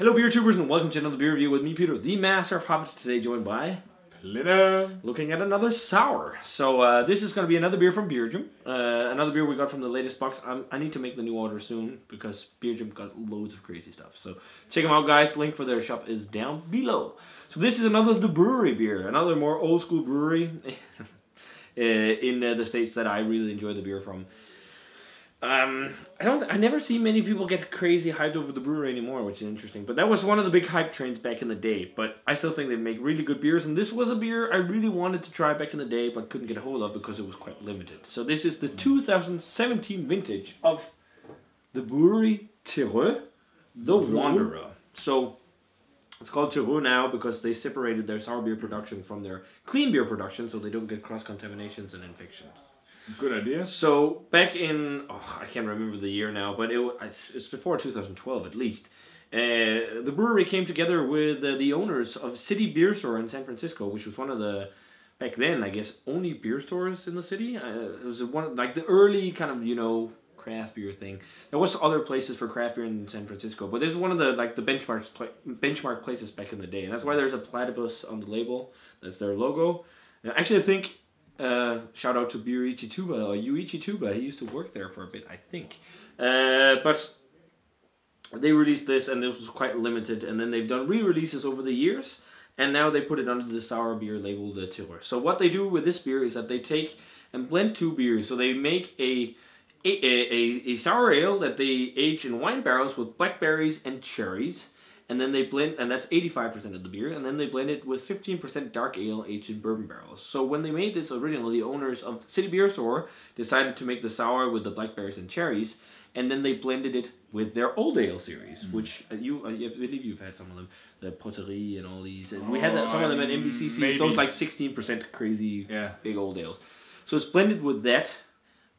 Hello beer tubers and welcome to another beer review with me, Peter, the master of hobbits, today joined by Plitter. Looking at another sour. So this is going to be another beer from Beerjum. Another beer we got from the latest box. I need to make the new order soon because Beerjum got loads of crazy stuff. So check them out, guys. Link for their shop is down below. So this is another the Bruery beer. Another more old school brewery in the States that I really enjoy the beer from. I never see many people get crazy hyped over the Brewery anymore, which is interesting. But that was one of the big hype trains back in the day. But I still think they make really good beers, and this was a beer I really wanted to try back in the day, but couldn't get a hold of because it was quite limited. So this is the 2017 vintage of the Bruery Terreux, the Wanderer. So it's called Terreux now because they separated their sour beer production from their clean beer production, so they don't get cross contaminations and infections. Good idea. So back in, I can't remember the year now, but it's before 2012 at least. The brewery came together with the owners of City Beer Store in San Francisco, which was one of the, back then, I guess, only beer stores in the city. It was one like the early kind of, craft beer thing. There was other places for craft beer in San Francisco, but this is one of the the benchmark places back in the day, and that's why there's a platypus on the label. That's their logo. And actually, I think. Shout out to Bruery Terreux or Yuichi Tuba. He used to work there for a bit, I think. But they released this, and this was quite limited. And then they've done re-releases over the years, and now they put it under the sour beer label, the Terreux. So what they do with this beer is that they take and blend two beers. So they make a sour ale that they age in wine barrels with blackberries and cherries. And then they blend, and that's 85% of the beer, and then they blend it with 15% dark ale aged in bourbon barrels. So when they made this originally, the owners of City Beer Store decided to make the sour with the blackberries and cherries, and then they blended it with their old ale series, which I believe you've had some of them, the Pottery and all these. And we had some of them at MBCC, those like 16% crazy big old ales. So it's blended with that,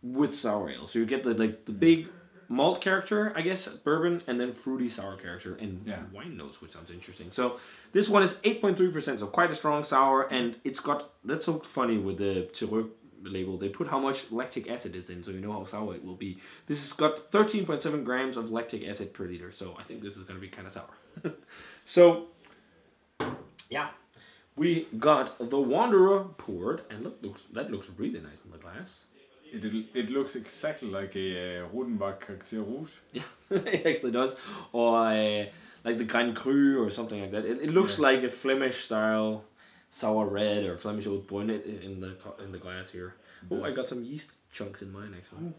with sour ale. So you get the big malt character, I guess, bourbon, and then fruity sour character and wine notes, which sounds interesting. So this one is 8.3%, so quite a strong sour, and it's got, that's so funny with the Terreux label, they put how much lactic acid is in, so you know how sour it will be. This has got 13.7 grams of lactic acid per liter, so I think this is going to be kind of sour. So, yeah, we got the Wanderer poured, and look, that looks really nice in the glass. It looks exactly like a Rodenbach Caractère Rouge. Yeah, it actually does. Or like the Grand Cru or something like that. It looks like a Flemish style sour red or Flemish Old Bonnet in the glass here. Oh, I got some yeast chunks in mine actually.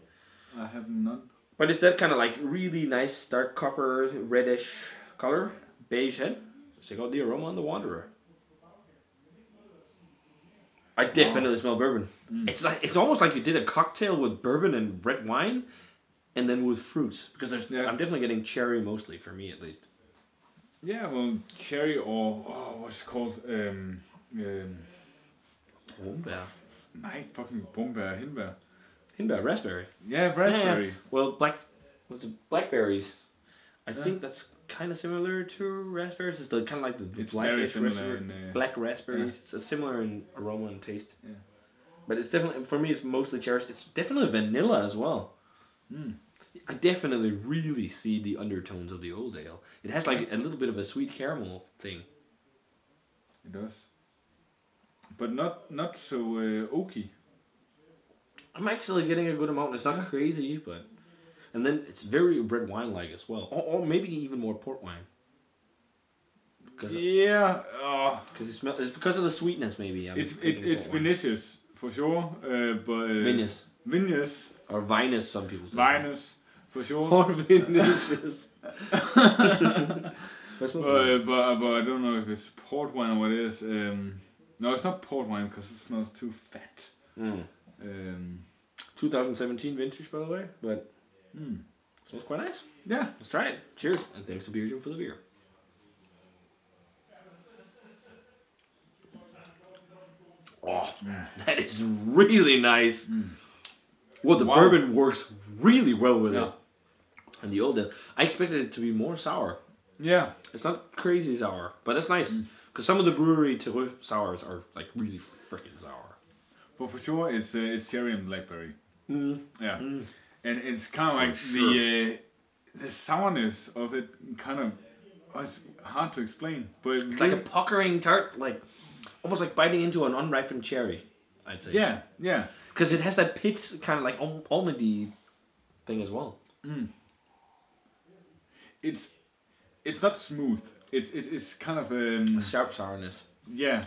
Oh, I have none. But it's that kind of like really nice dark copper reddish color, beige head. Check out the aroma on the Wanderer. I definitely smell bourbon. It's almost like you did a cocktail with bourbon and red wine, and then with fruits. Because I'm definitely getting cherry mostly, for me at least. Yeah, well, cherry or what's it called? Hindbær. Nej, fucking Bombær, Hindbær. Hindbær, raspberry. Yeah, raspberry. Yeah. Well, blackberries. I think that's kind of similar to raspberries. It's kind of like the blackish black raspberries. It's similar in aroma and taste. Yeah. But it's definitely, for me, it's mostly cherries. It's definitely vanilla as well. I definitely really see the undertones of the old ale. It has like a little bit of a sweet caramel thing. It does. But not so oaky. I'm actually getting a good amount. It's not crazy, but... And then it's very red wine-like as well. Or maybe even more port wine. Because it's because of the sweetness, maybe. It's vinicious, for sure. But Vinous. Vinous. Or vinous, some people say. Vinous, for sure. Or vinicious. But I don't know if it's port wine or what it is. No, it's not port wine because it smells too fat. 2017 vintage, by the way, but smells quite nice. Yeah, let's try it. Cheers, and thanks to Beerjum for the beer. Oh, that is really nice. Well, the bourbon works really well with it. And the old ale, I expected it to be more sour. Yeah, it's not crazy sour, but that's nice because some of the Bruery Terreux sours are like really freaking sour. But for sure, it's cherry and blackberry. Yeah, and it's kind of like the sourness of it kind of it's hard to explain, but It's like a puckering tart, like almost like biting into an unripened cherry, I'd say. yeah, yeah. Because it has that pit kind of like almondy thing as well. Mm. It's not smooth. It's kind of A sharp sourness. yeah,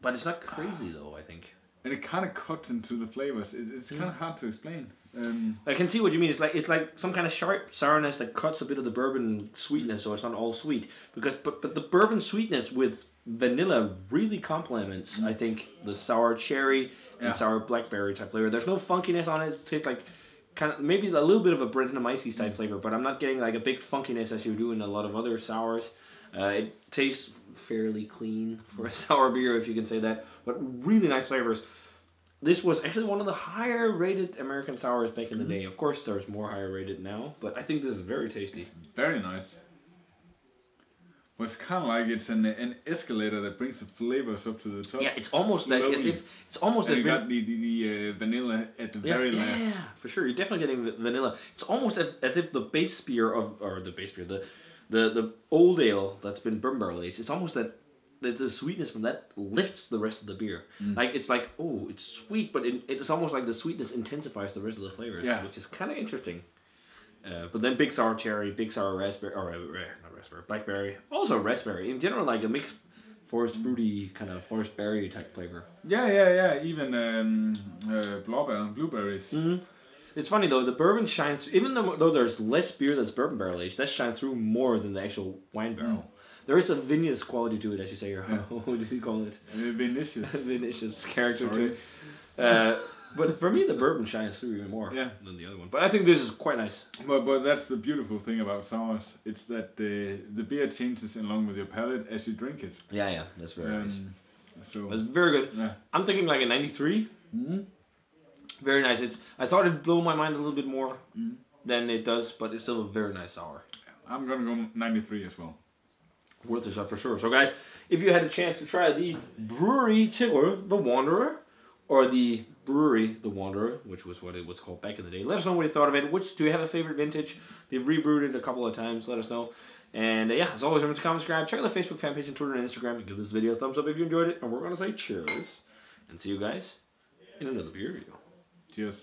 But it's not crazy though, I think. and it kind of cuts into the flavors. It's kind of hard to explain. I can see what you mean. It's like some kind of sharp sourness that cuts a bit of the bourbon sweetness, so it's not all sweet. But the bourbon sweetness with vanilla really complements, I think, the sour cherry and sour blackberry type flavor. There's no funkiness on it. It tastes like kind of maybe a little bit of a Brettanomyces type flavor, but I'm not getting like a big funkiness as you do in a lot of other sours. It tastes fairly clean for a sour beer, if you can say that. But really nice flavors. This was actually one of the higher rated American sours back in the day. Of course, there's more higher rated now, but I think this is very tasty. It's very nice. But it's kind of like it's an escalator that brings the flavors up to the top. Yeah, it's almost like as if it's almost and as you got the vanilla at the very last. Yeah, for sure. You're definitely getting vanilla. It's almost as if the base beer the old ale that's been bourbon barrel aged. It's almost that the sweetness from that lifts the rest of the beer. Like it's like, oh, it's sweet, but it's almost like the sweetness intensifies the rest of the flavors, which is kind of interesting. But then big sour cherry, big sour raspberry, or not raspberry, blackberry, also raspberry. In general, like a mixed forest fruity kind of forest berry type flavor. Yeah. Even blueberries. Mm-hmm. It's funny though, the bourbon shines, even though there's less beer that's bourbon barrel aged, that shines through more than the actual wine barrel. There is a vinous quality to it, as you say, or what do you call it? Vinicius. Vinicious character to it. But for me, the bourbon shines through even more than the other one. But I think this is quite nice. But that's the beautiful thing about sours. It's that the beer changes along with your palate as you drink it. Yeah, that's very nice. So it's very good. Yeah. I'm thinking like a 93. Mm-hmm. Very nice. I thought it'd blow my mind a little bit more than it does, but it's still a very nice sour. I'm gonna go 93 as well. Worth a shot for sure. So guys, if you had a chance to try the Bruery Terreux, the Wanderer, or the Brewery, the Wanderer, which was what it was called back in the day, let us know what you thought of it. Do you have a favorite vintage? They've rebrewed it a couple of times. Let us know. And as always, remember to comment, subscribe, check out the Facebook fan page and Twitter and Instagram, and give this video a thumbs up if you enjoyed it. And we're gonna say cheers, and see you guys in another beer review. Cheers.